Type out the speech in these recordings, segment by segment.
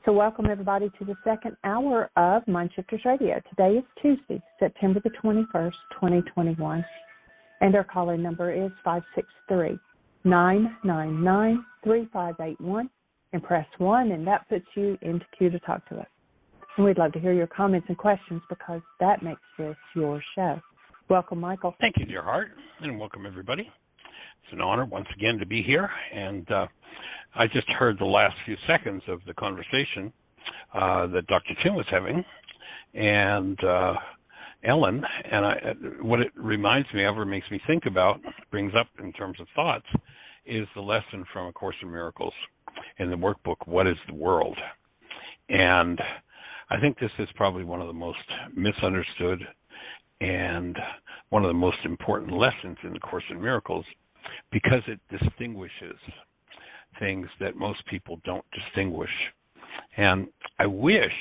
So welcome everybody to the second hour of Mindshifters Radio. Today is Tuesday, September the 21st, 2021. And our calling number is 563-999-3581. And press 1, and that puts you into queue to talk to us. And we'd love to hear your comments and questions because that makes this your show. Welcome, Michael. Thank you, dear heart, and welcome everybody. It's an honor once again to be here, and I just heard the last few seconds of the conversation that Dr. Tim was having, and Ellen, and what it reminds me of or makes me think about, brings up in terms of thoughts, is the lesson from A Course in Miracles in the workbook, What is the World? And I think this is probably one of the most misunderstood and one of the most important lessons in the Course in Miracles because it distinguishes things that most people don't distinguish. And I wish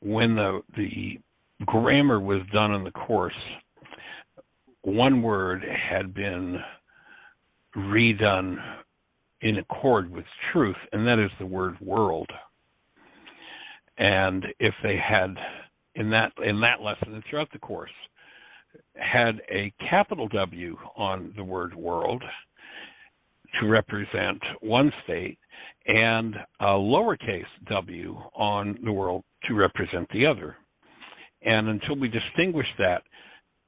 when the grammar was done in the Course, one word had been redone in accord with truth, and that is the word world. And if they had, in that lesson and throughout the Course, had a capital W on the word world to represent one state and a lowercase w on the world to represent the other. And until we distinguish that,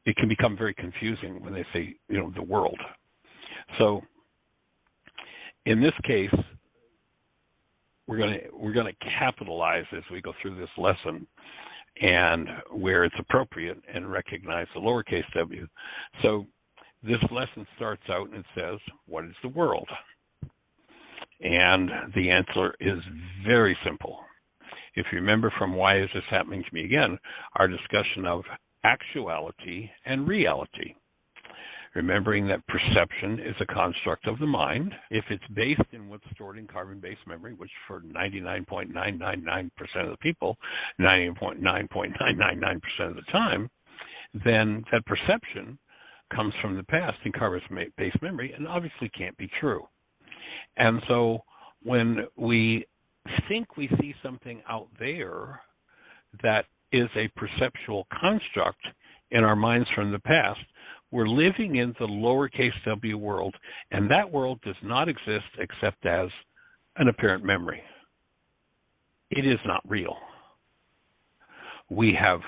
it can become very confusing when they say, the world. So in this case, we're going to capitalize as we go through this lesson, and where it's appropriate, and recognize the lowercase w. So this lesson starts out and it says, what is the world? And the answer is very simple. If you remember from Why Is This Happening to Me Again, our discussion of actuality and reality. Remembering that perception is a construct of the mind. If it's based in what's stored in carbon-based memory, which for 99.999% of the people, 99.999% of the time, then that perception comes from the past in carbon-based memory and obviously can't be true. And so when we think we see something out there that is a perceptual construct in our minds from the past, we're living in the lowercase w world, and that world does not exist except as an apparent memory. It is not real. We have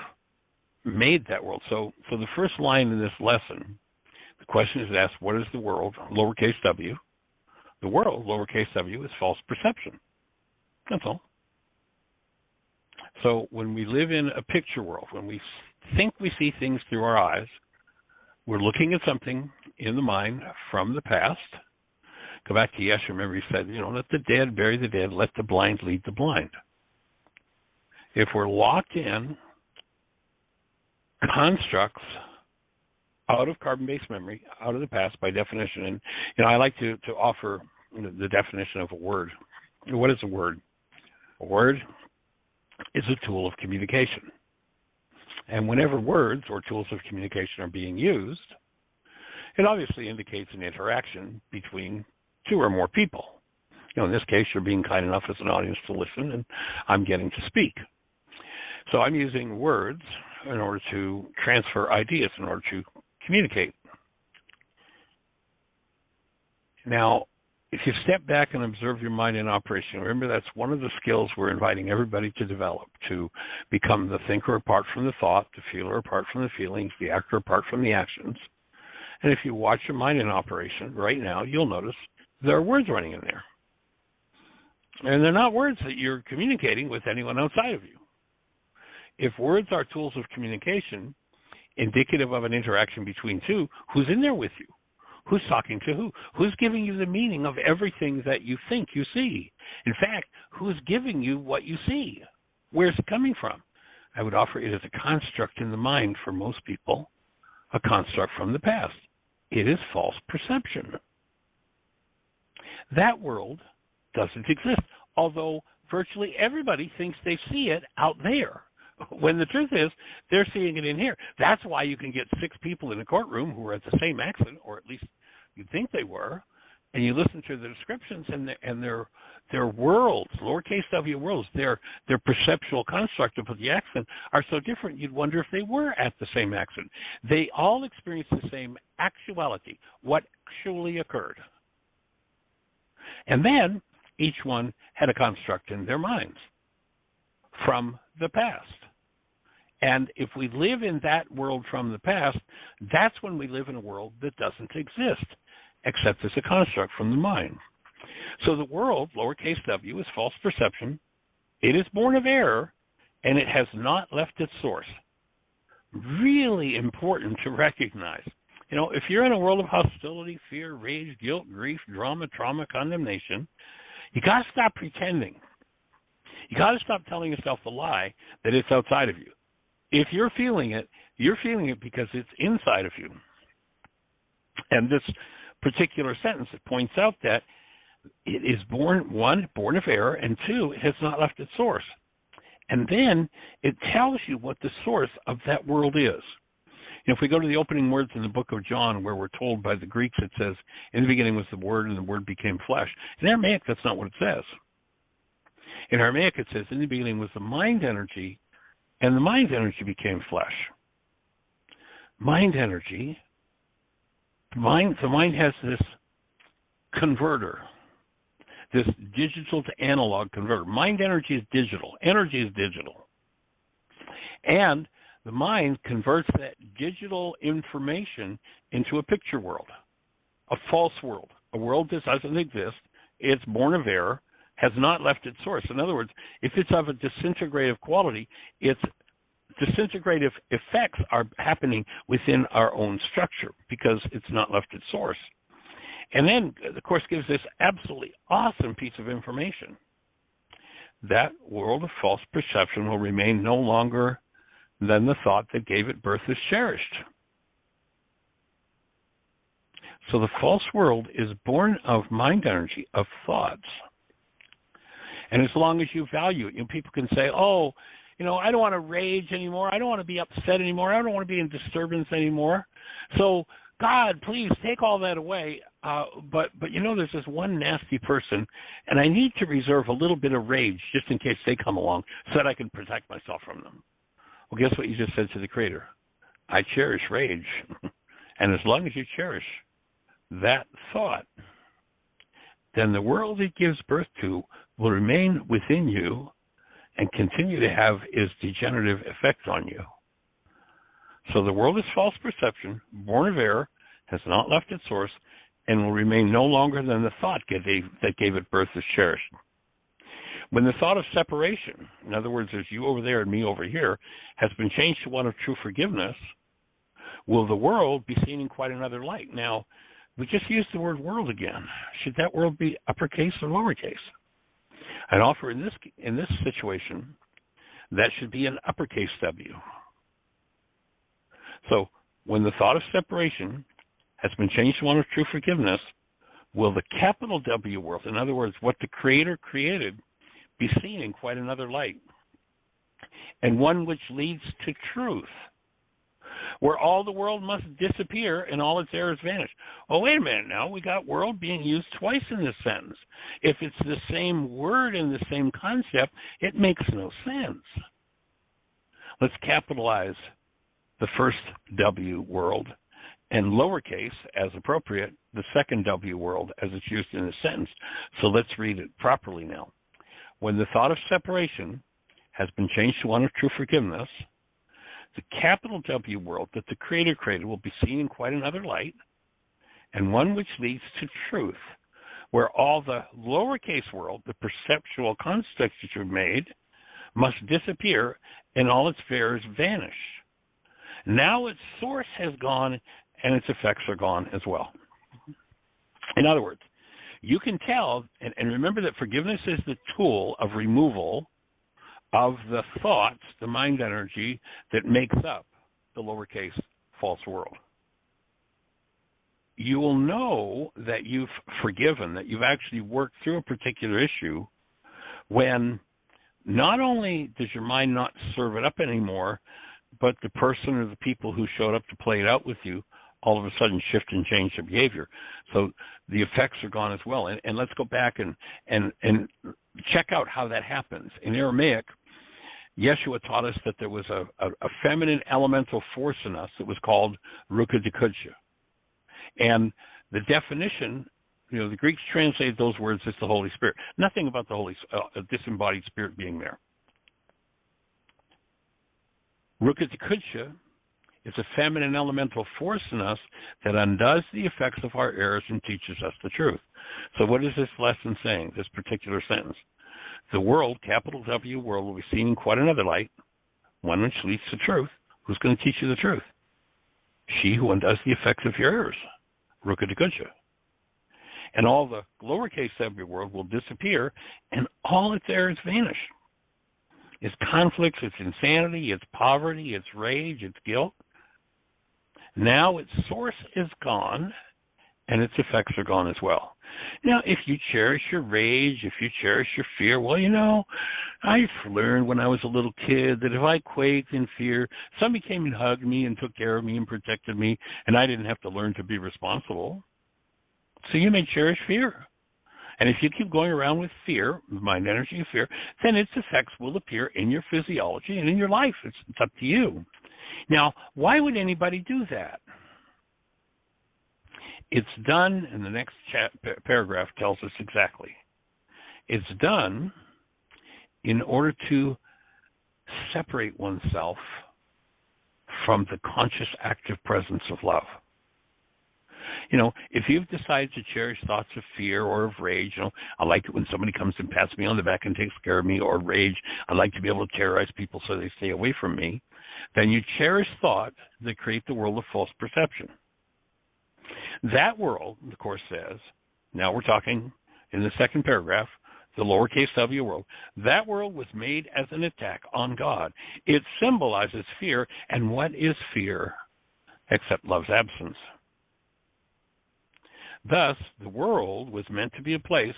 made that world. So the first line in this lesson, the question is asked, what is the world, lowercase w? The world, lowercase w, is false perception. That's all. So when we live in a picture world, when we think we see things through our eyes, we're looking at something in the mind from the past. Go back to Yeshua, remember he said, let the dead bury the dead, let the blind lead the blind. If we're locked in constructs out of carbon-based memory, out of the past by definition, and I like to offer the definition of a word. What is a word? A word is a tool of communication. And whenever words or tools of communication are being used, it obviously indicates an interaction between two or more people. In this case, you're being kind enough as an audience to listen, and I'm getting to speak. So I'm using words in order to transfer ideas, in order to communicate. Now, if you step back and observe your mind in operation, remember that's one of the skills we're inviting everybody to develop, to become the thinker apart from the thought, the feeler apart from the feelings, the actor apart from the actions. And if you watch your mind in operation right now, you'll notice there are words running in there. And they're not words that you're communicating with anyone outside of you. If words are tools of communication, indicative of an interaction between two, who's in there with you? Who's talking to who? Who's giving you the meaning of everything that you think you see? In fact, who's giving you what you see? Where's it coming from? I would offer it as a construct in the mind for most people, a construct from the past. It is false perception. That world doesn't exist, although virtually everybody thinks they see it out there. When the truth is, they're seeing it in here. That's why you can get 6 people in a courtroom who are at the same accident, or at least you'd think they were, and you listen to the descriptions and their worlds, lowercase w worlds, their perceptual construct of the accent are so different, you'd wonder if they were at the same accent. They all experience the same actuality, what actually occurred. And then each one had a construct in their minds from the past. And if we live in that world from the past, that's when we live in a world that doesn't exist, except as a construct from the mind. So the world, lowercase w, is false perception. It is born of error, and it has not left its source. Really important to recognize. You know, if you're in a world of hostility, fear, rage, guilt, grief, drama, trauma, condemnation, you got to stop pretending. You got to stop telling yourself the lie that it's outside of you. If you're feeling it because it's inside of you. And this particular sentence, it points out that it is born of error, and two, it has not left its source. And then it tells you what the source of that world is. You know, if we go to the opening words in the book of John, where we're told by the Greeks, it says, in the beginning was the Word, and the Word became flesh. In Aramaic, that's not what it says. In Aramaic, it says, in the beginning was the mind energy, and the mind energy became flesh. Mind energy, the mind has this converter, this digital to analog converter. Mind energy is digital. Energy is digital. And the mind converts that digital information into a picture world, a false world, a world that doesn't exist. It's born of error, has not left its source. In other words, if it's of a disintegrative quality, its disintegrative effects are happening within our own structure because it's not left its source. And then the Course gives this absolutely awesome piece of information. That world of false perception will remain no longer than the thought that gave it birth is cherished. So the false world is born of mind energy, of thoughts. And as long as you value it, people can say, oh, I don't want to rage anymore. I don't want to be upset anymore. I don't want to be in disturbance anymore. So God, please take all that away. But there's this one nasty person, and I need to reserve a little bit of rage just in case they come along so that I can protect myself from them. Well, guess what you just said to the Creator? I cherish rage. And as long as you cherish that thought, then the world it gives birth to will remain within you and continue to have its degenerative effect on you. So the world is false perception, born of error, has not left its source, and will remain no longer than the thought that gave it birth is cherished. When the thought of separation, in other words, there's you over there and me over here, has been changed to one of true forgiveness, will the world be seen in quite another light? Now, we just used the word world again. Should that world be uppercase or lowercase? I'd offer in this situation, that should be an uppercase W. So when the thought of separation has been changed to one of true forgiveness, will the capital W world, in other words, what the Creator created, be seen in quite another light, and one which leads to truth, where all the world must disappear and all its errors vanish. Oh, wait a minute now. We got world being used twice in this sentence. If it's the same word and the same concept, it makes no sense. Let's capitalize the first W world and lowercase, as appropriate, the second W world as it's used in the sentence. So let's read it properly now. When the thought of separation has been changed to one of true forgiveness, the capital W world that the Creator created will be seen in quite another light, and one which leads to truth, where all the lowercase world, the perceptual constructs that you've made, must disappear and all its errors vanish. Now its source has gone and its effects are gone as well. In other words, you can tell, and remember that forgiveness is the tool of removal of the thoughts, the mind energy that makes up the lowercase false world. You will know that you've forgiven, that you've actually worked through a particular issue when not only does your mind not serve it up anymore, but the person or the people who showed up to play it out with you all of a sudden shift and change their behavior. So the effects are gone as well. And let's go back and check out how that happens. In Aramaic, Yeshua taught us that there was a feminine elemental force in us that was called Ruka Dekudsha. And the definition, the Greeks translated those words as the Holy Spirit. Nothing about the disembodied spirit being there. Ruka Dekudsha is a feminine elemental force in us that undoes the effects of our errors and teaches us the truth. So what is this lesson saying, this particular sentence? The world, capital W world, will be seen in quite another light, one which leads to truth. Who's going to teach you the truth? She who undoes the effects of your errors, Ruka Dekudsha. And all the lowercase W world will disappear, and all its errors vanish. Its conflicts, its insanity, its poverty, its rage, its guilt. Now its source is gone, and its effects are gone as well. Now, if you cherish your rage, if you cherish your fear, well, I've learned when I was a little kid that if I quaked in fear, somebody came and hugged me and took care of me and protected me, and I didn't have to learn to be responsible. So you may cherish fear. And if you keep going around with fear, mind energy of fear, then its effects will appear in your physiology and in your life. It's up to you. Now, why would anybody do that? It's done, and the next paragraph tells us exactly. It's done in order to separate oneself from the conscious active presence of love. If you've decided to cherish thoughts of fear or of rage, I like it when somebody comes and pats me on the back and takes care of me, or rage, I like to be able to terrorize people so they stay away from me, then you cherish thoughts that create the world of false perception. That world, the Course says, now we're talking in the second paragraph, the lowercase w world, that world was made as an attack on God. It symbolizes fear, and what is fear except love's absence? Thus, the world was meant to be a place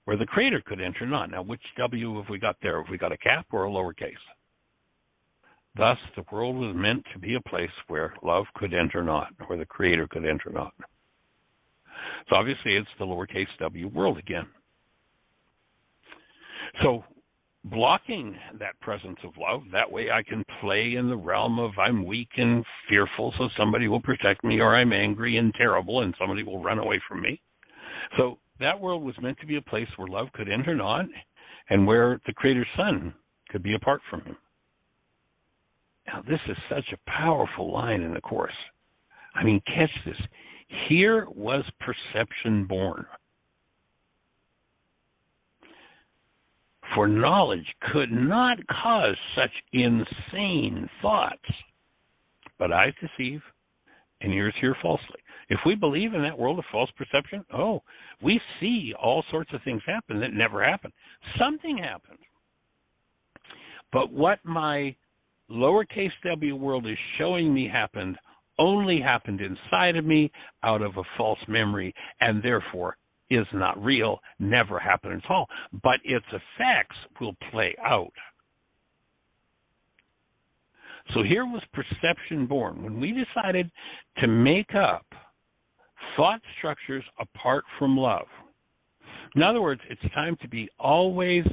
where the Creator could enter not. Now, which W have we got there? Have we got a cap or a lowercase? Thus, the world was meant to be a place where love could enter not, where the Creator could enter not. So obviously, it's the lowercase w world again. So blocking that presence of love, that way I can play in the realm of I'm weak and fearful, so somebody will protect me, or I'm angry and terrible, and somebody will run away from me. So that world was meant to be a place where love could enter not, and where the Creator's Son could be apart from him. Now, this is such a powerful line in the Course. I mean, catch this. Here was perception born. For knowledge could not cause such insane thoughts, but eyes deceive and ears hear falsely. If we believe in that world of false perception, we see all sorts of things happen that never happened. Something happened. But what my lowercase w world is showing me happened only happened inside of me out of a false memory, and therefore is not real, never happened at all. But its effects will play out. So here was perception born. When we decided to make up thought structures apart from love. In other words, it's time to be always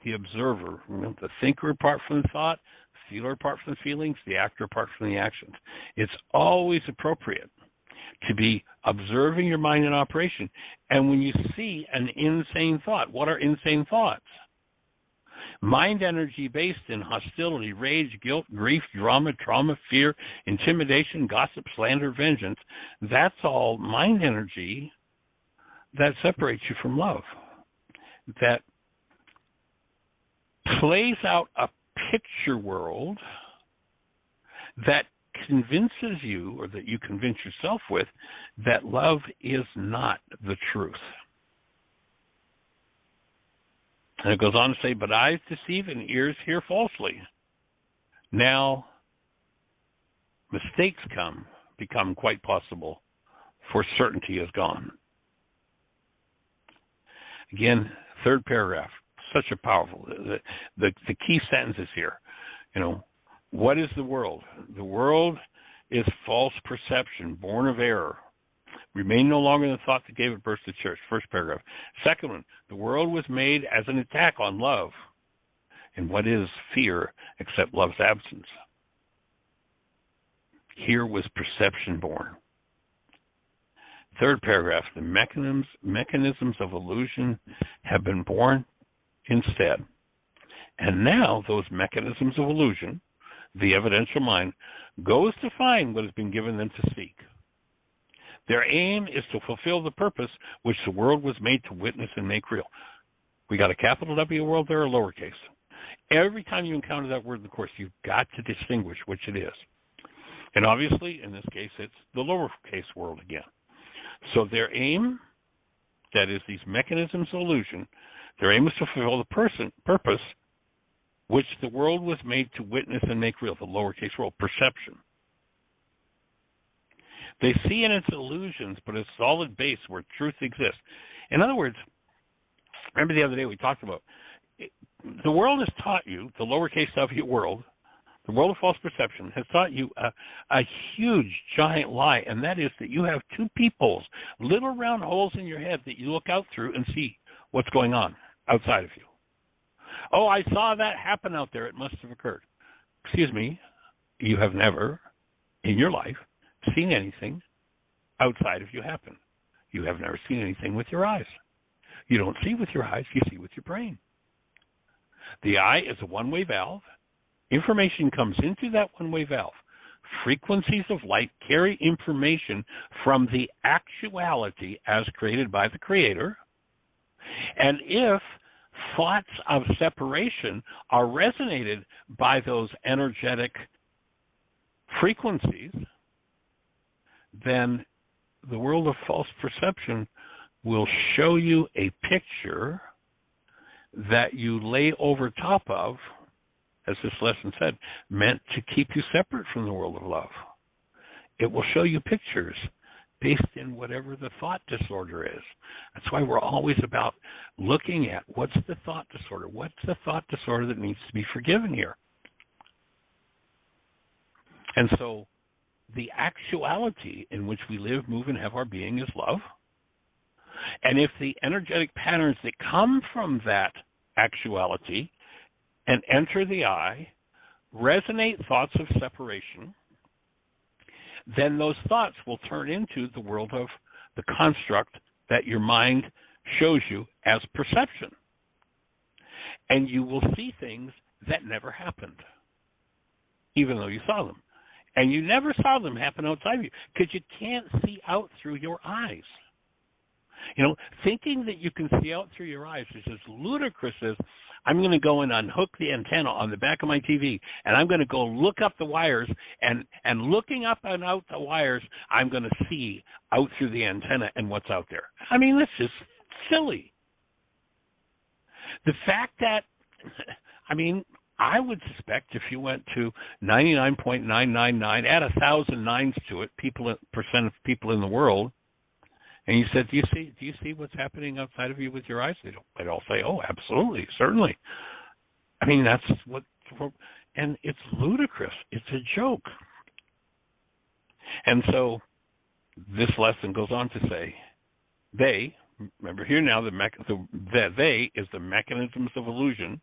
the observer, the thinker apart from the thought, the feeler apart from the feelings, the actor apart from the actions. It's always appropriate to be observing your mind in operation. And when you see an insane thought, what are insane thoughts? Mind energy based in hostility, rage, guilt, grief, drama, trauma, fear, intimidation, gossip, slander, vengeance. That's all mind energy that separates you from love, that plays out a picture world that convinces you, or that you convince yourself with, that love is not the truth. And it goes on to say, but eyes deceive and ears hear falsely. Now, mistakes become quite possible, for certainty is gone. Again, third paragraph, such a powerful, the key sentences here. What is the world? The world is false perception, born of error. Remain no longer in the thought that gave it birth to the church. First paragraph. Second one, the world was made as an attack on love. And what is fear except love's absence? Here was perception born. Third paragraph, the mechanisms of illusion have been born instead. And now those mechanisms of illusion, the evidential mind, goes to find what has been given them to seek. Their aim is to fulfill the purpose which the world was made to witness and make real. We got a capital W world there, or lowercase. Every time you encounter that word in the Course, you've got to distinguish which it is. And obviously, in this case, it's the lowercase world again. So their aim, that is these mechanisms of illusion, their aim is to fulfill the purpose which the world was made to witness and make real, the lowercase world, perception. They see in its illusions but a solid base where truth exists. In other words, remember the other day we talked about, the world has taught you, the lowercase w world, the world of false perception, has taught you a huge, giant lie, and that is that you have two peoples, little round holes in your head that you look out through and see what's going on outside of you. Oh, I saw that happen out there. It must have occurred. Excuse me, you have never in your life seen anything outside of you happen. You have never seen anything with your eyes. You don't see with your eyes, you see with your brain. The eye is a one-way valve. Information comes into that one-way valve. Frequencies of light carry information from the actuality as created by the Creator. And if thoughts of separation are resonated by those energetic frequencies, then the world of false perception will show you a picture that you lay over top of, as this lesson said, meant to keep you separate from the world of love. It will show you pictures based in whatever the thought disorder is. That's why we're always about looking at what's the thought disorder? What's the thought disorder that needs to be forgiven here? And so the actuality in which we live, move, and have our being is love. And if the energetic patterns that come from that actuality and enter the eye resonate thoughts of separation, then those thoughts will turn into the world of the construct that your mind shows you as perception. And you will see things that never happened, even though you saw them. And you never saw them happen outside of you because you can't see out through your eyes. You know, thinking that you can see out through your eyes is as ludicrous as I'm going to go and unhook the antenna on the back of my TV, and I'm going to go look up the wires, and looking up and out the wires, I'm going to see out through the antenna and what's out there. I mean, that's just silly. The fact that, I mean, I would suspect if you went to 99.999, add 1,000 nines to it, percent of people in the world, and you said, do you see what's happening outside of you with your eyes? They'd all say, oh, absolutely, certainly. I mean, that's what, and it's ludicrous. It's a joke. And so this lesson goes on to say, they, remember here now, they is the mechanisms of illusion.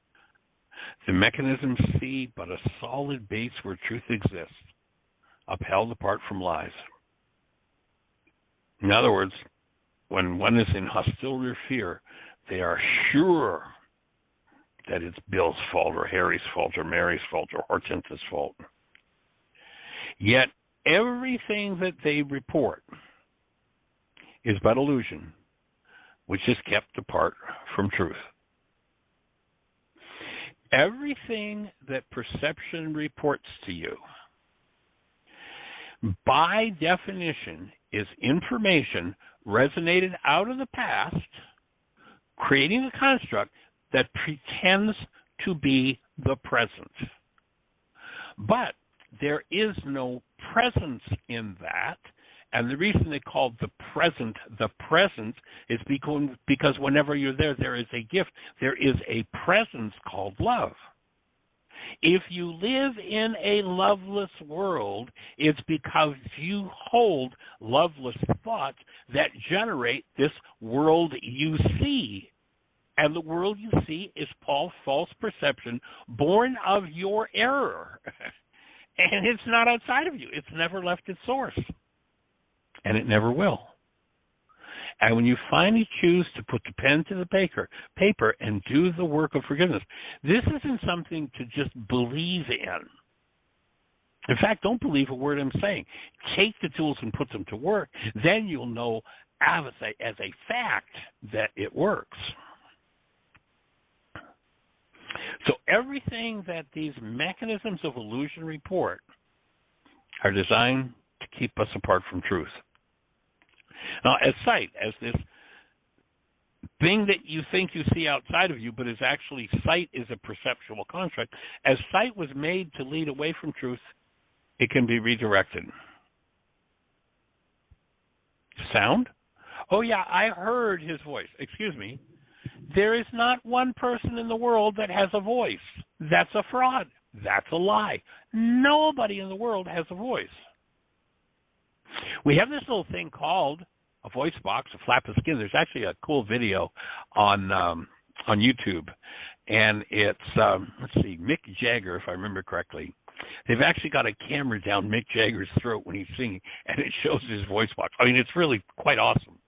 The mechanisms see but a solid base where truth exists, upheld apart from lies. In other words, when one is in hostility or fear, they are sure that it's Bill's fault or Harry's fault or Mary's fault or Hortense's fault. Yet everything that they report is but illusion, which is kept apart from truth. Everything that perception reports to you, by definition, is information resonated out of the past, creating a construct that pretends to be the present. But there is no presence in that, and the reason they called the present is because whenever you're there, there is a gift. There is a presence called love. If you live in a loveless world, it's because you hold loveless thoughts that generate this world you see. And the world you see is false perception born of your error. And it's not outside of you. It's never left its source. And it never will. And when you finally choose to put the pen to the paper and do the work of forgiveness, this isn't something to just believe in. In fact, don't believe a word I'm saying. Take the tools and put them to work. Then you'll know as a fact that it works. So everything that these mechanisms of illusion report are designed to keep us apart from truth. Now, as sight, as this thing that you think you see outside of you, but is actually sight is a perceptual construct, as sight was made to lead away from truth, it can be redirected. Sound? Oh, yeah, I heard his voice. Excuse me. There is not one person in the world that has a voice. That's a fraud. That's a lie. Nobody in the world has a voice. We have this little thing called a voice box, a flap of skin. There's actually a cool video on YouTube, and it's let's see, Mick Jagger, if I remember correctly. They've actually got a camera down Mick Jagger's throat when he's singing, and it shows his voice box. I mean, it's really quite awesome.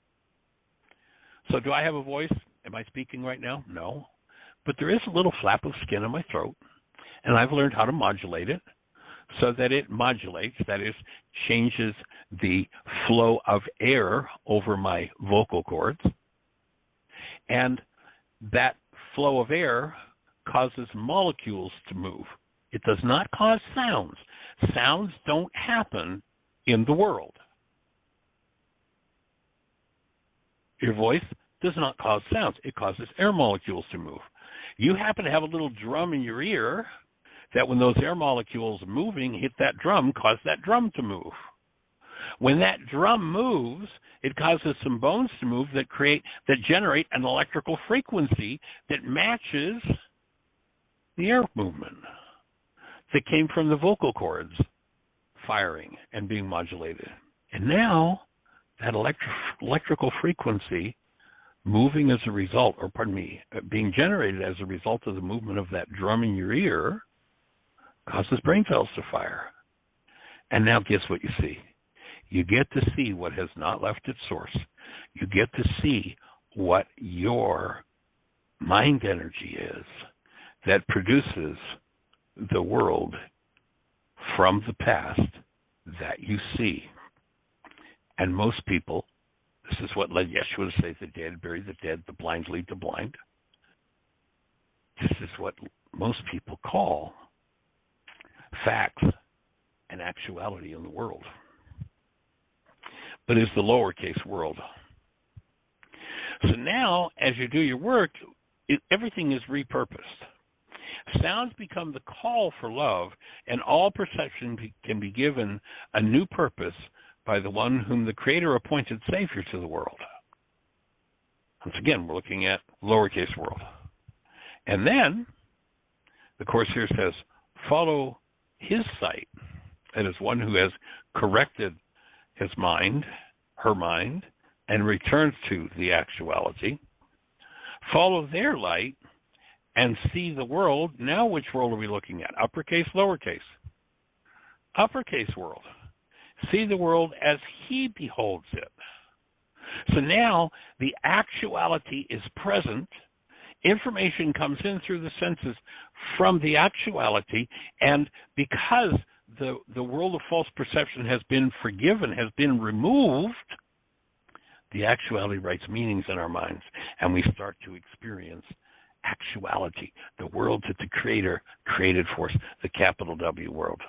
So, do I have a voice? Am I speaking right now? No, but there is a little flap of skin on my throat, and I've learned how to modulate it, so that it modulates, that is, changes the flow of air over my vocal cords. And that flow of air causes molecules to move. It does not cause sounds. Sounds don't happen in the world. Your voice does not cause sounds. It causes air molecules to move. You happen to have a little drum in your ear that when those air molecules moving hit that drum, cause that drum to move. When that drum moves, it causes some bones to move that generate an electrical frequency that matches the air movement that came from the vocal cords firing and being modulated. And now that electrical frequency moving as a result, or pardon me, being generated as a result of the movement of that drum in your ear, causes brain cells to fire. And now guess what you see? You get to see what has not left its source. You get to see what your mind energy is that produces the world from the past that you see. And most people, this is what led Yeshua to say, the dead bury the dead, the blind lead the blind. This is what most people call facts and actuality in the world. But it's the lowercase world. So now, as you do your work, everything is repurposed. Sounds become the call for love, and all perception can be given a new purpose by the one whom the Creator appointed Savior to the world. Once again, we're looking at lowercase world. And then, the Course here says, follow his sight, that is one who has corrected his mind, her mind, and returns to the actuality. Follow their light and see the world. Now which world are we looking at? Uppercase, lowercase? Uppercase world. See the world as he beholds it. So now the actuality is present. Information comes in through the senses from the actuality, and because the world of false perception has been forgiven, has been removed, the actuality writes meanings in our minds, and we start to experience actuality, the world that the Creator created for us, the capital W world.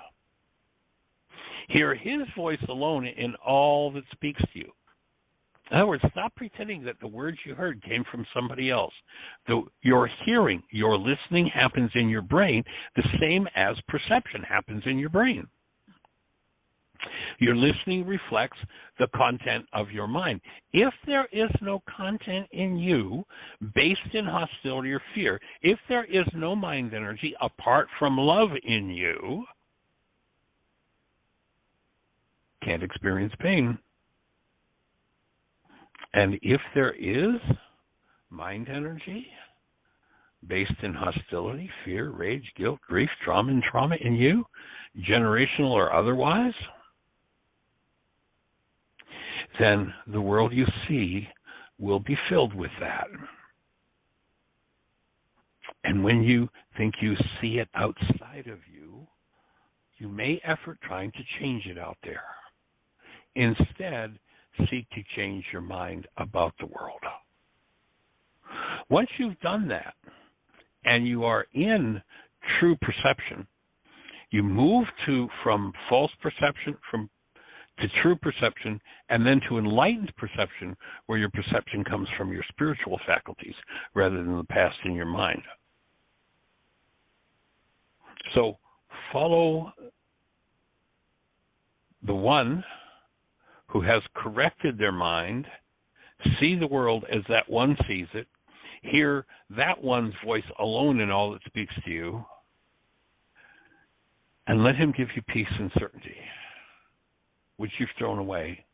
Hear his voice alone in all that speaks to you. In other words, stop pretending that the words you heard came from somebody else. Your hearing, your listening happens in your brain the same as perception happens in your brain. Your listening reflects the content of your mind. If there is no content in you based in hostility or fear, if there is no mind energy apart from love in you, can't experience pain. And if there is mind energy based in hostility, fear, rage, guilt, grief, trauma in you, generational or otherwise, then the world you see will be filled with that. And when you think you see it outside of you, you may effort trying to change it out there. Instead, seek to change your mind about the world. Once you've done that, and you are in true perception, you move from false perception to true perception, and then to enlightened perception, where your perception comes from your spiritual faculties rather than the past in your mind. So follow the one who has corrected their mind, see the world as that one sees it, hear that one's voice alone in all that speaks to you, and let him give you peace and certainty, which you've thrown away,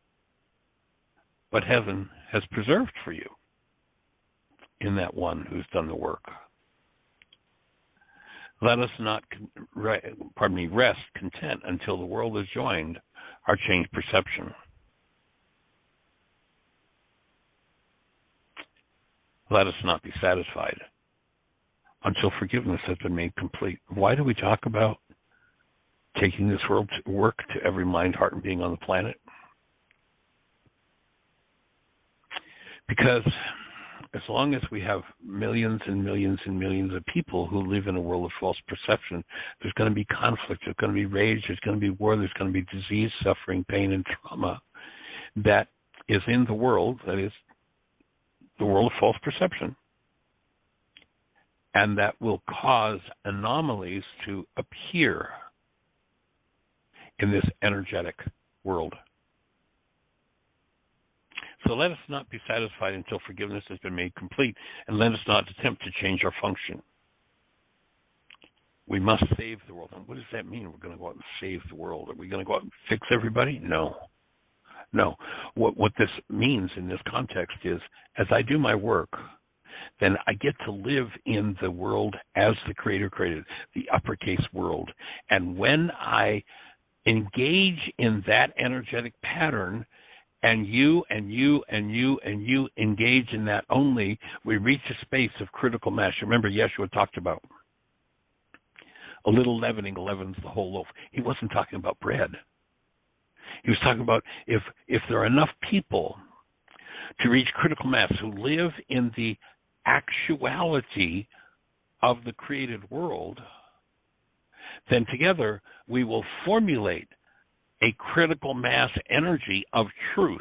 but heaven has preserved for you in that one who's done the work. Let us not, rest content until the world has joined our changed perception. Let us not be satisfied until forgiveness has been made complete. Why do we talk about taking this world to work to every mind, heart, and being on the planet? Because as long as we have millions and millions and millions of people who live in a world of false perception, there's going to be conflict, there's going to be rage, there's going to be war, there's going to be disease, suffering, pain, and trauma that is in the world, that is the world of false perception. And that will cause anomalies to appear in this energetic world. So let us not be satisfied until forgiveness has been made complete, and let us not attempt to change our function. We must save the world. And what does that mean? We're going to go out and save the world. Are we going to go out and fix everybody? No. No. What this means in this context is, as I do my work, then I get to live in the world as the Creator created, the uppercase world. And when I engage in that energetic pattern, and you engage in that only, we reach a space of critical mass. Remember, Yeshua talked about a little leavening leavens the whole loaf. He wasn't talking about bread. He was talking about if there are enough people to reach critical mass who live in the actuality of the created world, then together we will formulate a critical mass energy of truth,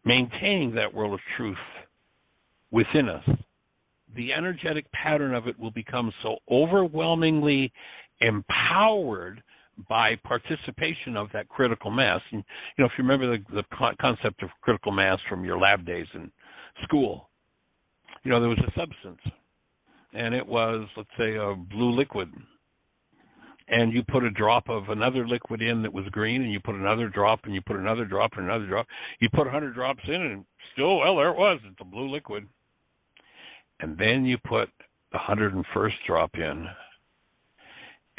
maintaining that world of truth within us. The energetic pattern of it will become so overwhelmingly empowered by participation of that critical mass. And, if you remember the concept of critical mass from your lab days in school, there was a substance, and it was, let's say, a blue liquid. And you put a drop of another liquid in that was green, and you put another drop, and you put another drop, and another drop. You put 100 drops in, and still, there it was. It's a blue liquid. And then you put the 101st drop in.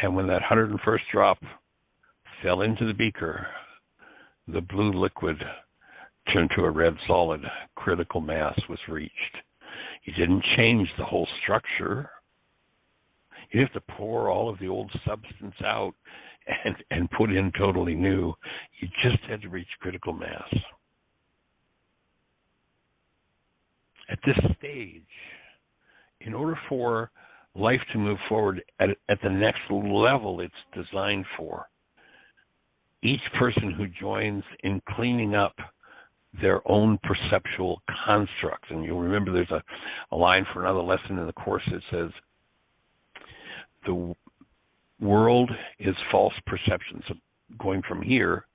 And when that 101st drop fell into the beaker, the blue liquid turned to a red solid. Critical mass was reached. You didn't change the whole structure. You have to pour all of the old substance out and put in totally new. You just had to reach critical mass. At this stage, in order for life to move forward at the next level it's designed for, each person who joins in cleaning up their own perceptual constructs, and you'll remember there's a line for another lesson in the course that says, the world is false perception. So going from here,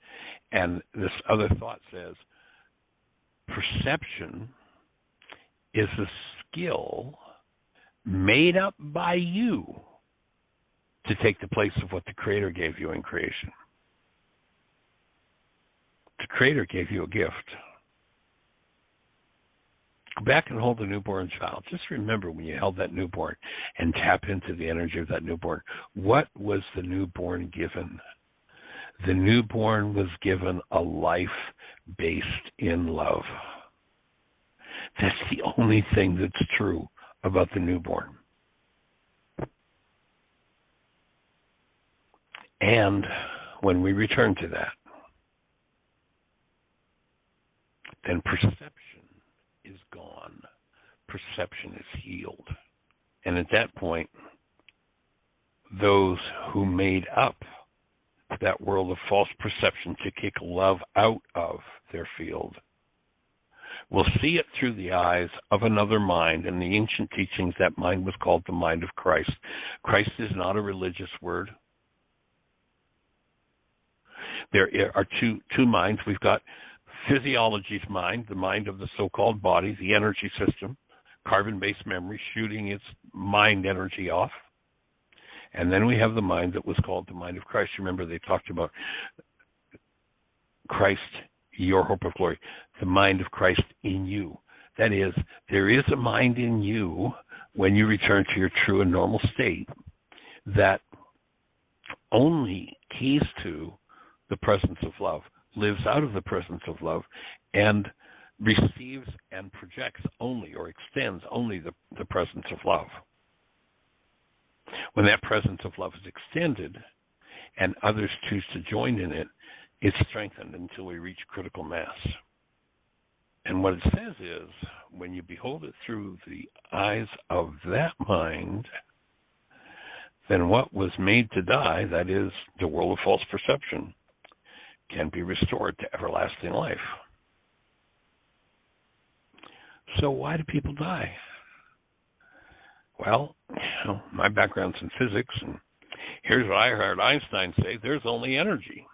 and this other thought says, perception is a skill made up by you to take the place of what the Creator gave you in creation. The Creator gave you a gift. Go back and hold the newborn child. Just remember when you held that newborn and tap into the energy of that newborn. What was the newborn given? The newborn was given a life based in love. That's the only thing that's true about the newborn. And when we return to that, then perception is gone. Perception is healed. And at that point, those who made up that world of false perception to kick love out of their field will see it through the eyes of another mind. In the ancient teachings, that mind was called the mind of Christ. Christ is not a religious word. There are two minds. We've got physiology's mind, the mind of the so-called body, the energy system, carbon-based memory shooting its mind energy off. And then we have the mind that was called the mind of Christ. Remember, they talked about Christ, your hope of glory, the mind of Christ in you. That is, there is a mind in you when you return to your true and normal state that only keys to the presence of love, lives out of the presence of love, and receives and projects only or extends only the presence of love. When that presence of love is extended and others choose to join in it, it's strengthened until we reach critical mass. And what it says is, when you behold it through the eyes of that mind, then what was made to die, that is, the world of false perception, can be restored to everlasting life. So why do people die? Well, my background's in physics, and here's what I heard Einstein say: there's only energy.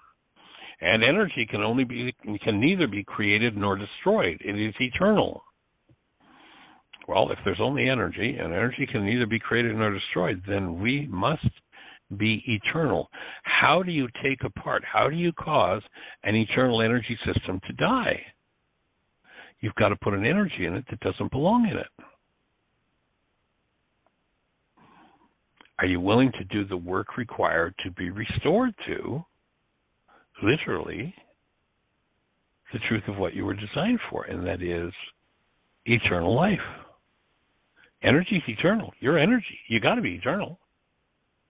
And energy can neither be created nor destroyed. It is eternal. Well, if there's only energy, and energy can neither be created nor destroyed, then we must be eternal. How do you take apart, how do you cause an eternal energy system to die? You've got to put an energy in it that doesn't belong in it. Are you willing to do the work required to be restored to, literally, the truth of what you were designed for, and that is eternal life? Energy is eternal. You're energy. You got to be eternal.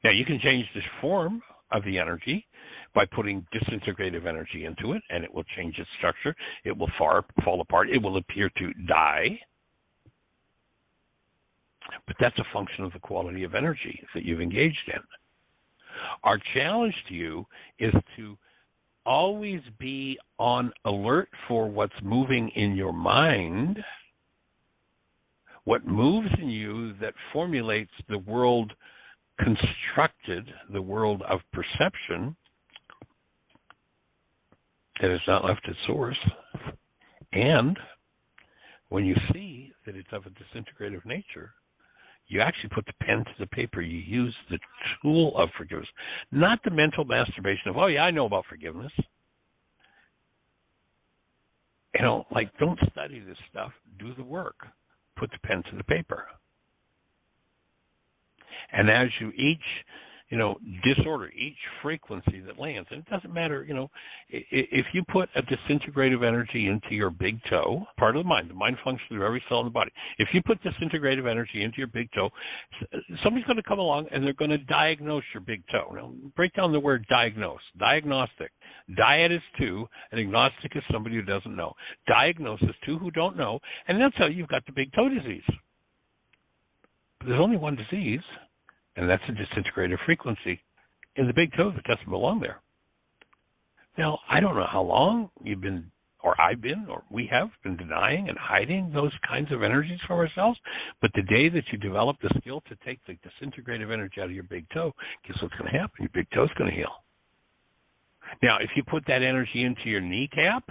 Now, you can change the form of the energy by putting disintegrative energy into it, and it will change its structure. It will fall apart. It will appear to die. But that's a function of the quality of energy that you've engaged in. Our challenge to you is to always be on alert for what's moving in your mind, what moves in you that formulates the world constructed, the world of perception that is not left at source. And when you see that it's of a disintegrative nature, you actually put the pen to the paper. You use the tool of forgiveness, not the mental masturbation of, oh, yeah, I know about forgiveness. Don't study this stuff. Do the work. Put the pen to the paper. And as you disorder each frequency that lands, and it doesn't matter, if you put a disintegrative energy into your big toe, part of the mind functions through every cell in the body. If you put disintegrative energy into your big toe, somebody's going to come along and they're going to diagnose your big toe. Now, break down the word diagnose. Diagnostic. Diet is two, and agnostic is somebody who doesn't know. Diagnose is two who don't know, and they'll tell you you've got the big toe disease. But there's only one disease, and that's a disintegrative frequency in the big toe that doesn't belong there. Now, I don't know how long you've been, or I've been, or we have been denying and hiding those kinds of energies from ourselves, but the day that you develop the skill to take the disintegrative energy out of your big toe, guess what's going to happen? Your big toe's going to heal. Now, if you put that energy into your kneecap,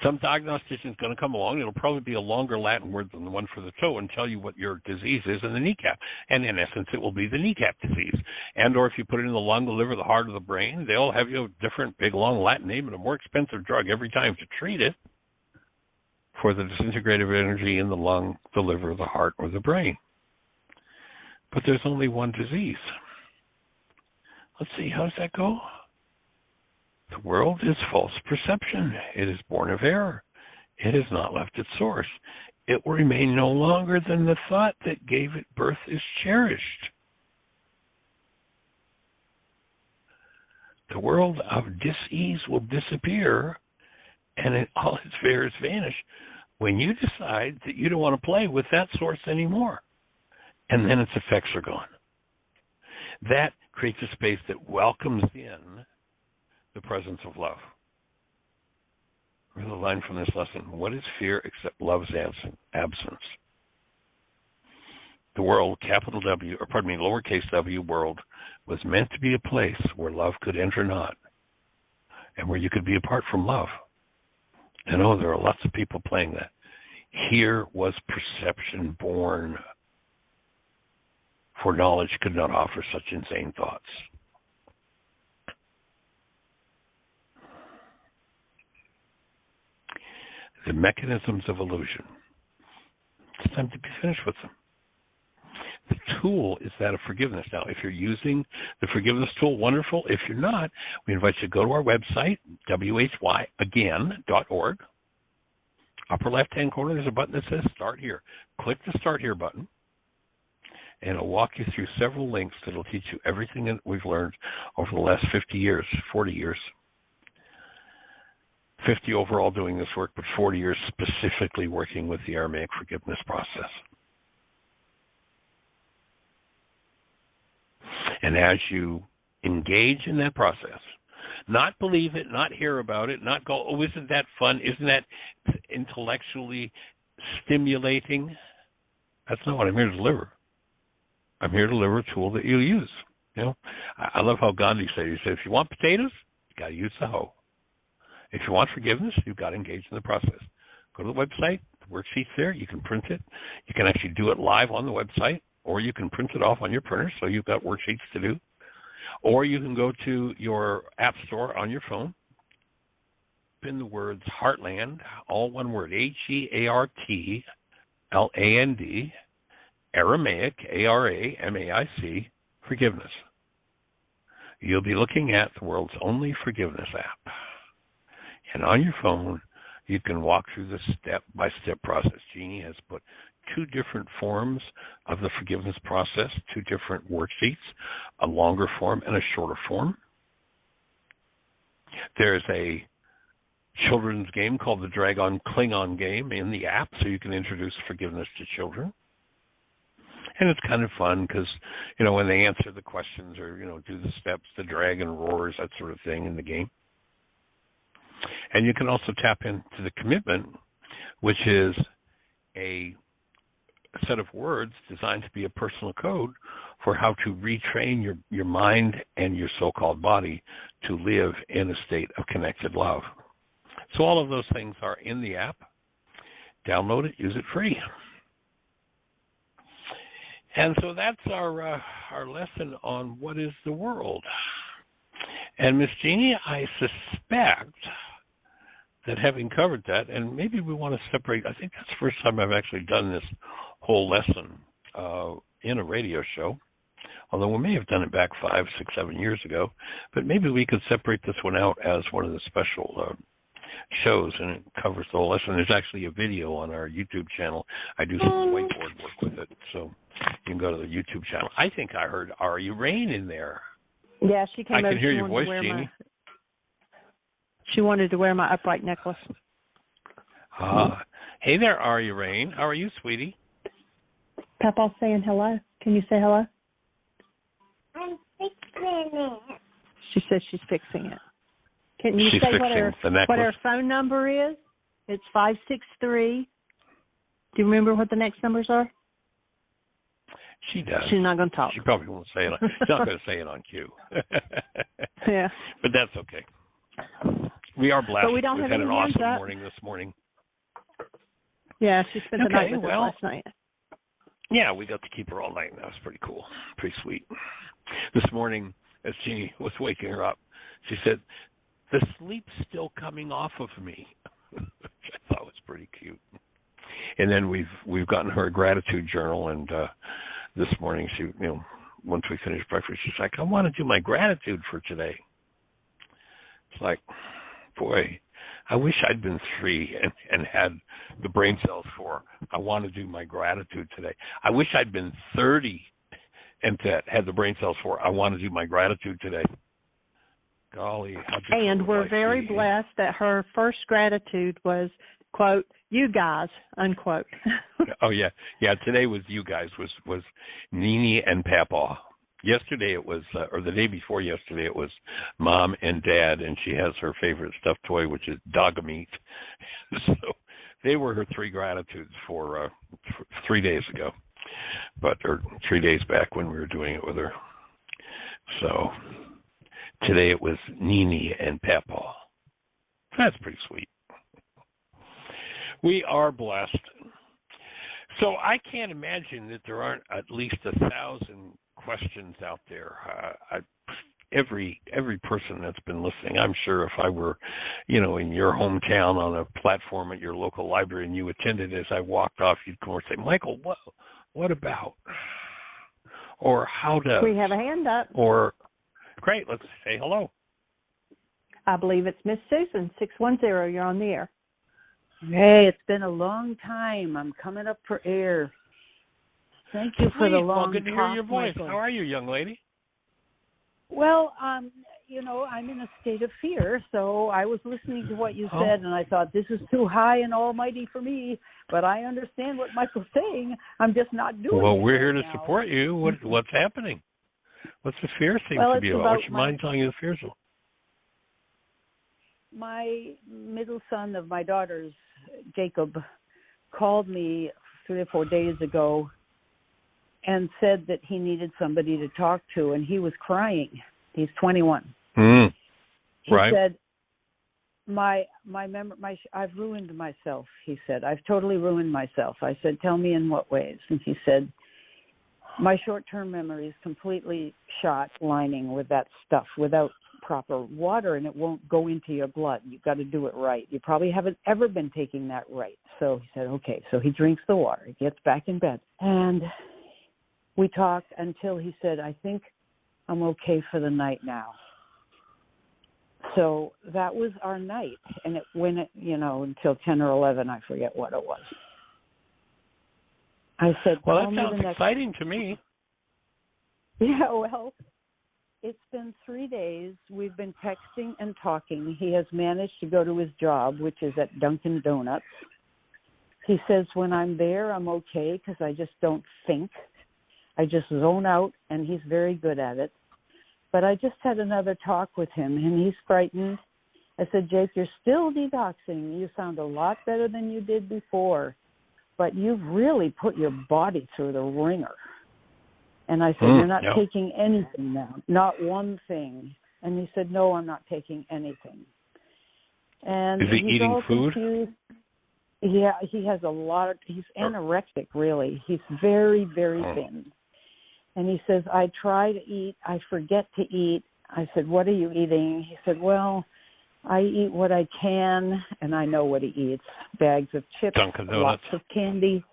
some diagnostician is going to come along. It'll probably be a longer Latin word than the one for the toe and tell you what your disease is in the kneecap. And in essence, it will be the kneecap disease. And or if you put it in the lung, the liver, the heart, or the brain, they'll have you a different big, long Latin name and a more expensive drug every time to treat it for the disintegrative energy in the lung, the liver, the heart, or the brain. But there's only one disease. Let's see, how does that go? The world is false perception. It is born of error. It has not left its source. It will remain no longer than the thought that gave it birth is cherished. The world of dis-ease will disappear, and all its fears vanish when you decide that you don't want to play with that source anymore. And then its effects are gone. That creates a space that welcomes in the presence of love. Here's a line from this lesson. What is fear except love's absence? The world, capital W, or pardon me, lowercase w, world, was meant to be a place where love could enter not, and where you could be apart from love. And oh, there are lots of people playing that. Here was perception born, for knowledge could not offer such insane thoughts. The mechanisms of illusion. It's time to be finished with them. The tool is that of forgiveness. Now, if you're using the forgiveness tool, wonderful. If you're not, we invite you to go to our website, whyagain.org. Upper left-hand corner, there's a button that says Start Here. Click the Start Here button, and it'll walk you through several links that will teach you everything that we've learned over the last 50 years, 40 years. 50 overall doing this work, but 40 years specifically working with the Aramaic forgiveness process. And as you engage in that process, not believe it, not hear about it, not go, oh, isn't that fun? Isn't that intellectually stimulating? That's not what I'm here to deliver. I'm here to deliver a tool that you'll use. You know, I love how Gandhi said, he said, if you want potatoes, you got to use the hoe. If you want forgiveness, you've got to engage in the process. Go to the website, the worksheet's there, you can print it. You can actually do it live on the website, or you can print it off on your printer so you've got worksheets to do. Or you can go to your app store on your phone, pin the words Heartland, all one word, Heartland, Aramaic, Aramaic, forgiveness. You'll be looking at the world's only forgiveness app. And on your phone, you can walk through the step-by-step process. Jeannie has put 2 different forms of the forgiveness process, 2 different worksheets, a longer form and a shorter form. There's a children's game called the Dragon Klingon game in the app, so you can introduce forgiveness to children. And it's kind of fun because, you know, when they answer the questions or, you know, do the steps, the dragon roars, that sort of thing in the game. And you can also tap into the commitment, which is a set of words designed to be a personal code for how to retrain your mind and your so-called body to live in a state of connected love. So all of those things are in the app. Download it, use it free. And so that's our lesson on what is the world. And Miss Jeannie, I suspect that having covered that, and maybe we want to separate, I think that's the first time I've actually done this whole lesson in a radio show, although we may have done it back 5, 6, 7 years ago, but maybe we could separate this one out as one of the special shows, and it covers the whole lesson. There's actually a video on our YouTube channel. I do some whiteboard work with it, so you can go to the YouTube channel. I think I heard Ari Rain in there. Yeah, she came over. I can hear your voice, Jeannie. She wanted to wear my upright necklace. Hey there, Ari Rain. How are you, sweetie? Papa's saying hello. Can you say hello? I'm fixing it. She says she's fixing it. Can you say what her phone number is? It's 563. Do you remember what the next numbers are? She does. She's not going to talk. She probably won't say it. She's not going to say it on cue. Yeah. But that's okay. We are blessed. But we don't We've have had any an awesome hands up. morning this morning. Yeah, she spent the night with us last night. Yeah, we got to keep her all night, and that was pretty cool. Pretty sweet. This morning, as Jeannie was waking her up, she said, "The sleep's still coming off of me," which I thought was pretty cute. And then we've gotten her a gratitude journal, and this morning she, once we finished breakfast, she's like, "I want to do my gratitude for today." It's like, boy, I wish I'd been 3 and had the brain cells for, I want to do my gratitude today. I wish I'd been 30 and had the brain cells for, I want to do my gratitude today. Golly, how different And we're life very be. blessed that her first gratitude was, quote, "you guys," unquote. Oh, yeah. Yeah, today was you guys, was Nini and Papa. Yesterday it was, or the day before yesterday, it was Mom and Dad, and she has her favorite stuffed toy, which is dog meat. So they were her 3 gratitudes for 3 days ago, or 3 days back when we were doing it with her. So today it was Nini and Papa. That's pretty sweet. We are blessed. So I can't imagine that there aren't at least 1,000 questions out there. Every person that's been listening, I'm sure if I were, in your hometown on a platform at your local library and you attended as I walked off, you'd come over and say, "Michael, what about?" Or "How does?" We have a hand up. Or, great, let's say hello. I believe it's Miss Susan, 610. You're on the air. Hey, it's been a long time. I'm coming up for air. Thank you for the long Well, good to hear your talk, voice. Michael. How are you, young lady? Well, I'm in a state of fear, so I was listening to what you said, and I thought, this is too high and almighty for me, but I understand what Michael's saying. I'm just not doing it. Well, we're here right to now. support you. What's happening? What's the fear seem Well, to be it's about? What's your about mind telling you the fear's about? My middle son of my daughter's, Jacob, called me 3 or 4 days ago and said that he needed somebody to talk to, and he was crying. He's 21. He Right. said, I've ruined myself, he said. I've totally ruined myself. I said, "Tell me in what ways?" And he said, "My short-term memory is completely shot lining with that stuff without proper water, and it won't go into your blood. You've got to do it right. You probably haven't ever been taking that right." So he said, okay. So he drinks the water. He gets back in bed. And we talked until he said, "I think I'm okay for the night now." So that was our night. And it went, until 10 or 11, I forget what it was. I said, Well, "Tell that me sounds the next..." exciting to me. Yeah, well, it's been 3 days. We've been texting and talking. He has managed to go to his job, which is at Dunkin' Donuts. He says, when I'm there, I'm okay because I just don't think. I just zone out, and he's very good at it. But I just had another talk with him, and he's frightened. I said, "Jake, you're still detoxing. You sound a lot better than you did before, but you've really put your body through the ringer." And I said, "You're not taking anything now, not one thing." And he said, "No, I'm not taking anything." And is he he's eating all food? confused. Yeah, he has he's anorexic, really. He's very, very thin. And he says, "I try to eat, I forget to eat." I said, "What are you eating?" He said, "Well, I eat what I can," and I know what he eats. Bags of chips, Dunkin' lots Donuts. of candy.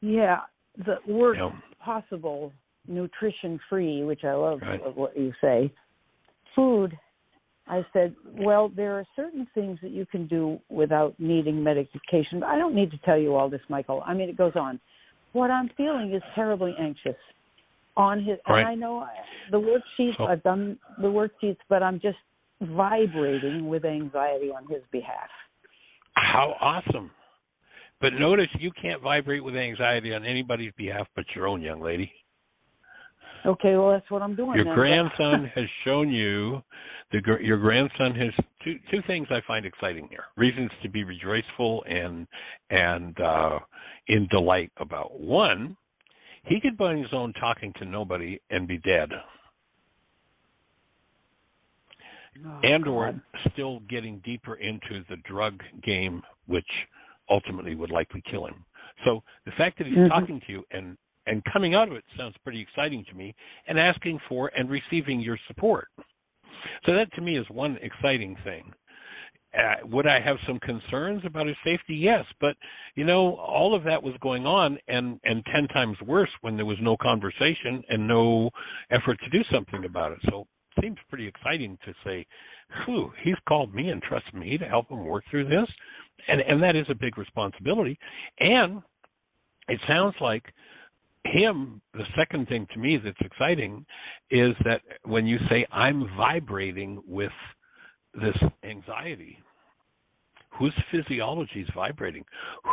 Yeah, the worst possible nutrition-free, which I love what you say. Food. I said, "Well, there are certain things that you can do without needing medication." I don't need to tell you all this, Michael. I mean, it goes on. What I'm feeling is terribly anxious on his, and I know the worksheets, I've done the worksheets, but I'm just vibrating with anxiety on his behalf. How awesome. But notice you can't vibrate with anxiety on anybody's behalf but your own, young lady. Okay, well, that's what I'm doing. Your grandson has shown you, your grandson has two things I find exciting here. Reasons to be rejoiceful and in delight about. One, he could be on his own talking to nobody and be dead. Or still getting deeper into the drug game, which ultimately would likely kill him. So the fact that he's talking to you and coming out of it sounds pretty exciting to me, and asking for and receiving your support. So that to me is one exciting thing. Would I have some concerns about his safety? Yes, but all of that was going on, and 10 times worse when there was no conversation and no effort to do something about it. So it seems pretty exciting to say, he's called me and trusts me to help him work through this, and that is a big responsibility. And it sounds like the second thing to me that's exciting is that when you say, I'm vibrating with this anxiety, whose physiology is vibrating?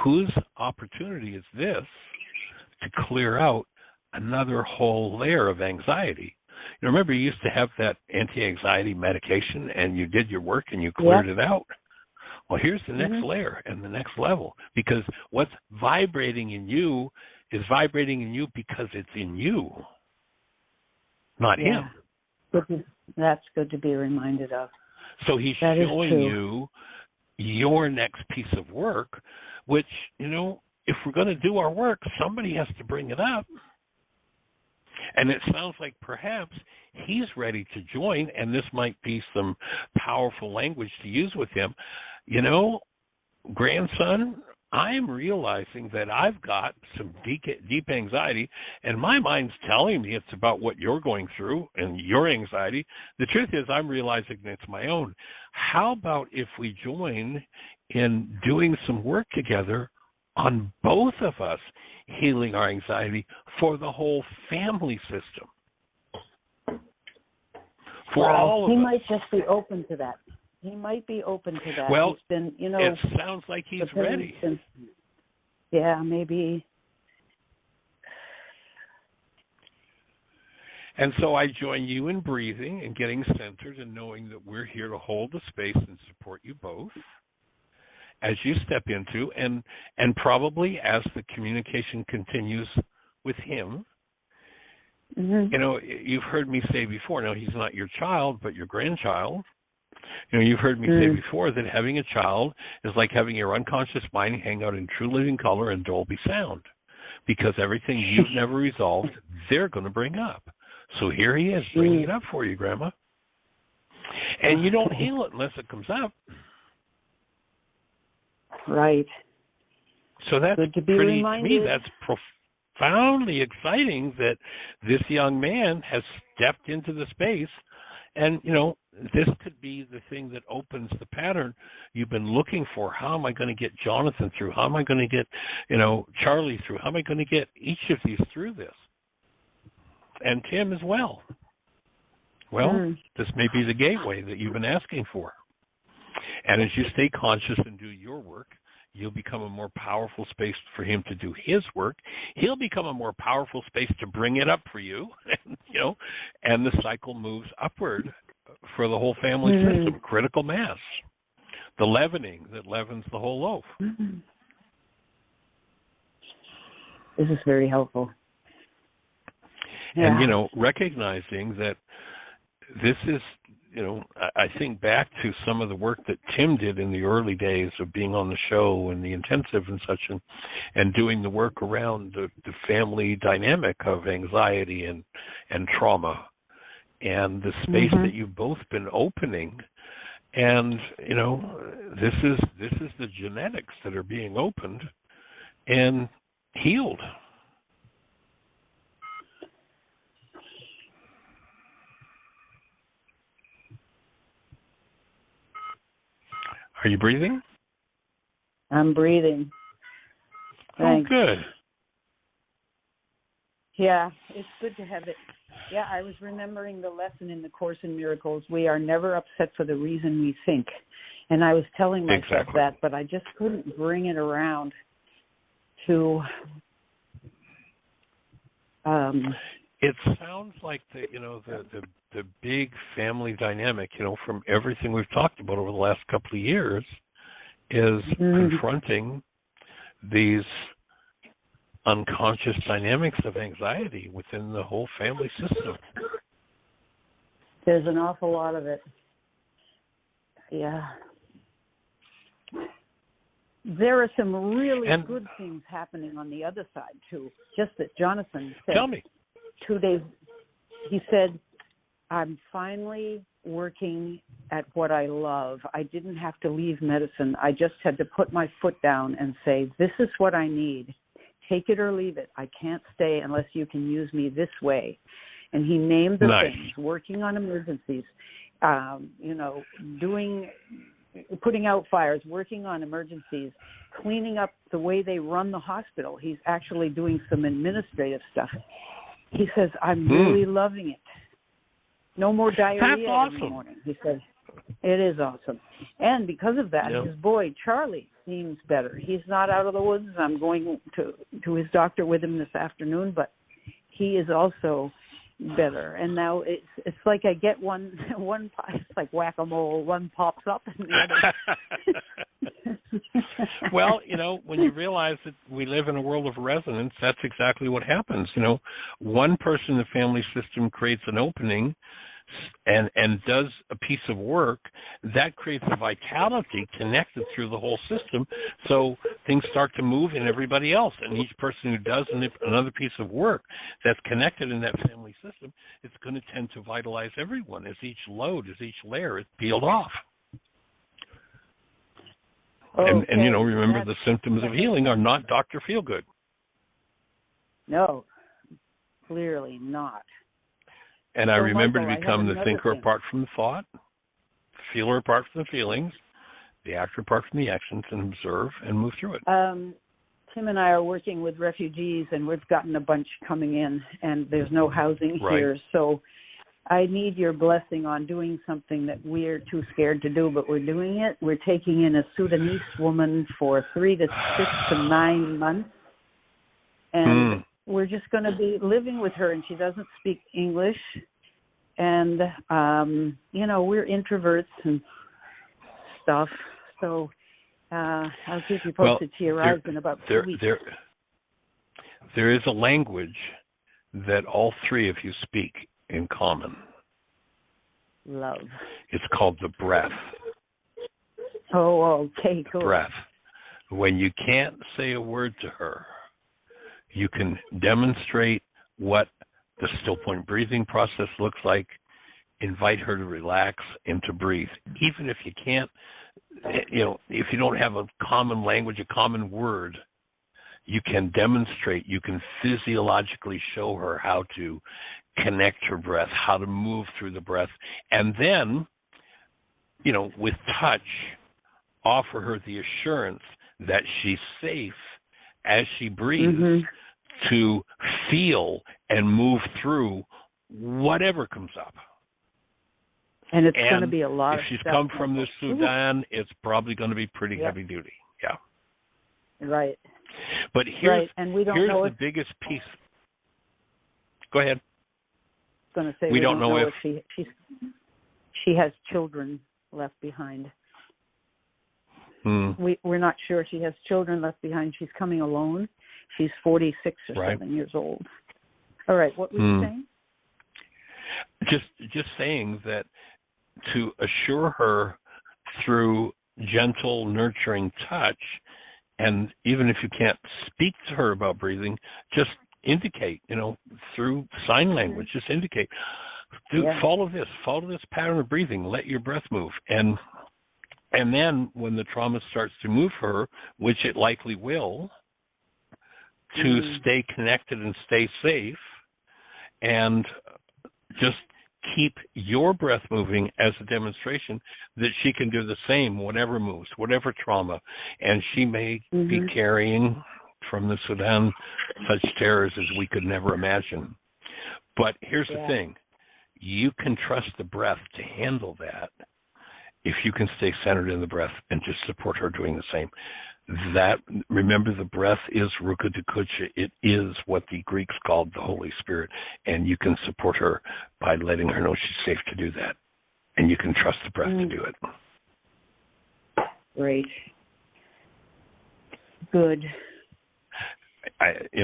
Whose opportunity is this to clear out another whole layer of anxiety? Remember, you used to have that anti-anxiety medication, and you did your work and you cleared it out. Well, here's the next layer and the next level, because what's vibrating in you is vibrating in you because it's in you, not him. That's good to be reminded of. So he's showing you your next piece of work, which, if we're going to do our work, somebody has to bring it up. And it sounds like perhaps he's ready to join, and this might be some powerful language to use with him. Grandson, I'm realizing that I've got some deep anxiety, and my mind's telling me it's about what you're going through and your anxiety. The truth is, I'm realizing it's my own. How about if we join in doing some work together on both of us healing our anxiety for the whole family system? For all of us. He might just be open to that. He might be open to that. Well, he's been, it sounds like he's ready. Maybe. And so I join you in breathing and getting centered and knowing that we're here to hold the space and support you both as you step into, and probably as the communication continues with him. You've heard me say before, now he's not your child, but your grandchild. You've heard me say before that having a child is like having your unconscious mind hang out in true living color and Dolby sound, because everything you've never resolved, they're going to bring up. So here he is bringing it up for you, Grandma. And you don't heal it unless it comes up. Right. So that's good to be pretty, reminded. to me, that's profoundly exciting that this young man has stepped into the space. And, this could be the thing that opens the pattern you've been looking for. How am I going to get Jonathan through? How am I going to get, Charlie through? How am I going to get each of these through this? And Tim as well. Well, this may be the gateway that you've been asking for. And as you stay conscious and do your work, you'll become a more powerful space for him to do his work. He'll become a more powerful space to bring it up for you, and the cycle moves upward for the whole family system, critical mass, the leavening that leavens the whole loaf. This is very helpful. And, recognizing that this is, I think back to some of the work that Tim did in the early days of being on the show and the intensive and such, and doing the work around the family dynamic of anxiety and trauma, and the space that you've both been opening. And, this is the genetics that are being opened and healed. Are you breathing? I'm breathing. Thanks. Oh, good. Yeah, it's good to have it. Yeah, I was remembering the lesson in the Course in Miracles. We are never upset for the reason we think. And I was telling myself that, but I just couldn't bring it around to... It sounds like the big family dynamic, from everything we've talked about over the last couple of years, is confronting these unconscious dynamics of anxiety within the whole family system. There's an awful lot of it. Yeah. There are some really good things happening on the other side, too. Just that Jonathan said. Tell me. 2 days, he said, I'm finally working at what I love. I didn't have to leave medicine. I just had to put my foot down and say, this is what I need. Take it or leave it. I can't stay unless you can use me this way. And he named the things, working on emergencies, putting out fires, working on emergencies, cleaning up the way they run the hospital. He's actually doing some administrative stuff. He says, I'm really loving it. No more diarrhea every morning. He said, it is awesome. And because of that, his boy, Charlie, seems better. He's not out of the woods. I'm going to his doctor with him this afternoon, but he is also better. And now it's like I get one it's like whack-a-mole. One pops up and the other. Well, when you realize that we live in a world of resonance, that's exactly what happens. One person in the family system creates an opening and does a piece of work that creates a vitality connected through the whole system, so things start to move in everybody else. And each person who does another piece of work that's connected in that family system, it's going to tend to vitalize everyone as each layer is peeled off. And remember, the symptoms of healing are not Dr. Feelgood. No, clearly not. And I remember Michael, to become the thinker apart from the thought, feeler apart from the feelings, the actor apart from the actions, and observe and move through it. Tim and I are working with refugees, and we've gotten a bunch coming in, and there's no housing here. So I need your blessing on doing something that we're too scared to do, but we're doing it. We're taking in a Sudanese woman for 3 to 6 to 9 months, and we're just going to be living with her, and she doesn't speak English. And, we're introverts and stuff. So I'll keep you posted. She arrives in about 2 weeks. There is a language that all three of you speak in common. Love. It's called the breath. Oh, okay, cool. Breath. When you can't say a word to her, you can demonstrate what the still point breathing process looks like, invite her to relax and to breathe. Even if you can't, if you don't have a common language, a common word, you can demonstrate, you can physiologically show her how to connect her breath, how to move through the breath. And then, with touch, offer her the assurance that she's safe as she breathes to feel and move through whatever comes up. And it's going to be a lot of stuff. If she's stuff, come from the Sudan, it's probably going to be pretty heavy duty. Yeah. Right. But here's and we don't here's know the biggest piece. Go ahead. I was going to say we don't know if she has children left behind. We're not sure she has children left behind. She's coming alone. She's 46 or 7 years old. All right, what were you saying? Just saying that to assure her through gentle, nurturing touch, and even if you can't speak to her about breathing, just indicate, through sign language, just indicate. Follow this pattern of breathing. Let your breath move. And then when the trauma starts to move her, which it likely will, to stay connected and stay safe, and just keep your breath moving as a demonstration that she can do the same, whatever moves, whatever trauma. And she may be carrying from the Sudan such terrors as we could never imagine. But here's the thing. You can trust the breath to handle that if you can stay centered in the breath and just support her doing the same. Remember, the breath is Ruka Dukucha. It is what the Greeks called the Holy Spirit, and you can support her by letting her know she's safe to do that, and you can trust the breath to do it. Great. Good.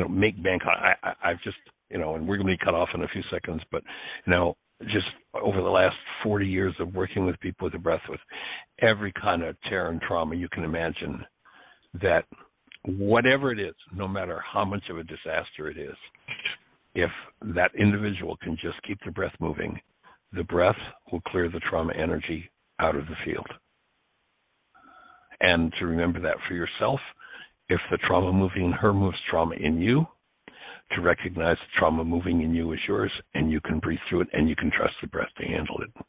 make bank. I've just, and we're going to be cut off in a few seconds, but, just over the last 40 years of working with people with the breath, with every kind of terror and trauma you can imagine, that whatever it is, no matter how much of a disaster it is, if that individual can just keep the breath moving, the breath will clear the trauma energy out of the field. And to remember that for yourself, if the trauma moving in her moves trauma in you, to recognize the trauma moving in you is yours, and you can breathe through it, and you can trust the breath to handle it.